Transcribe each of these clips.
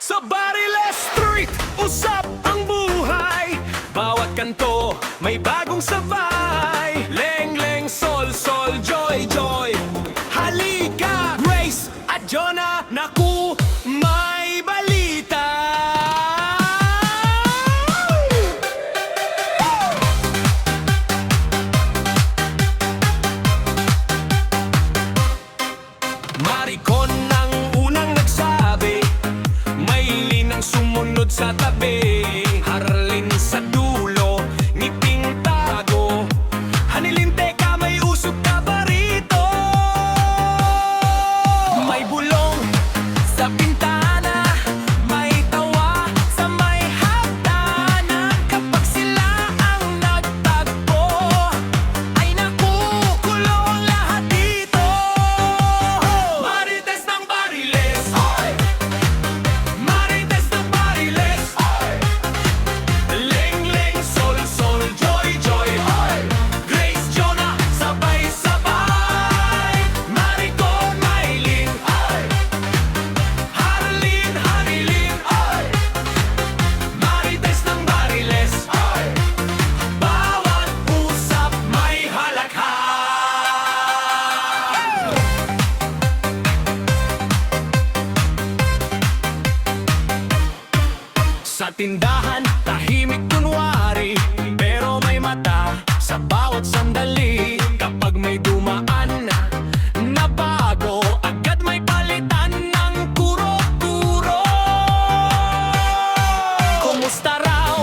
Sa Bariles Street, usap ang buhay. Bawat kanto, may bagong sabay. Leng, leng, sol, sol, joy, joy. Halika, Grace at Jonah, naku, may balita. Maricon ang unang nagsabi, may linang sumunod sa tabi. Harlin sa dulo, ngiping tago. Hanilin, teka, may usok ka ba rito? May bulong sa pintana, may tawa sa may hagdanan. Kapag sila ang nagtagpo, ay nakukulo ang lahat dito. Marites ng Bariles, oy! Marites ng Bariles, oy! Leng, leng, sol, sol, joy, joy, oy! Grace, Jonah, sabay-sabay. Maricon, Maylin, oy! Harlin, Hanilin, oy! Marites ng Bariles, oy! Bawat usap may halakha. Sa tindahan, tahimik kunwari, pero may mata sa bawat sandali. Kapag may dumaan na bago, agad may palitan ng kuro-kuro. Kumusta raw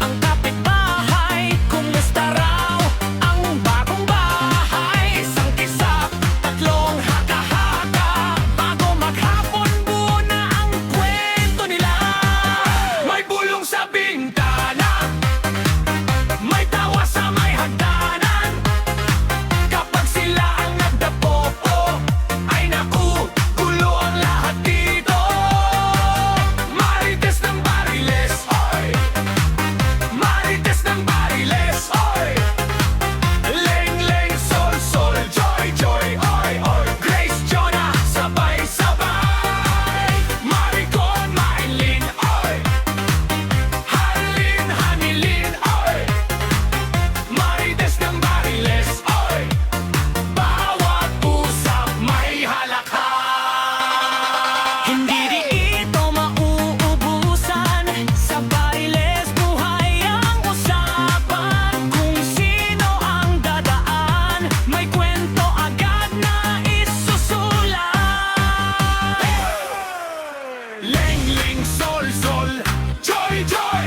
ang kapitbahay? Kumusta raw ang bagong bahay? Isang kisap, tatlong haka-haka, bago maghapon buo na ang kwento nila. May bulong sa bintana, may tawa sa may hagdanan. Kapag sila ang nagdapopo, ay naku, gulo ang lahat dito. Marites ng Bariles, oy! Marites ng Bariles, oy! Leng, leng, sol, sol, joy, joy, oy, oy! Grace, Jonah, sabay-sabay. Maricon, Maylin, oy! Harlin, Hanilin, oy! Marites ng Bariles, oy! Bawat usap may halakha. Hindi dito mauubusan. Sa Bariles, buhay ang usapan. Kung sino ang dadaan, may kwento agad na isusulat. Leng, leng, sol, sol, joy, joy!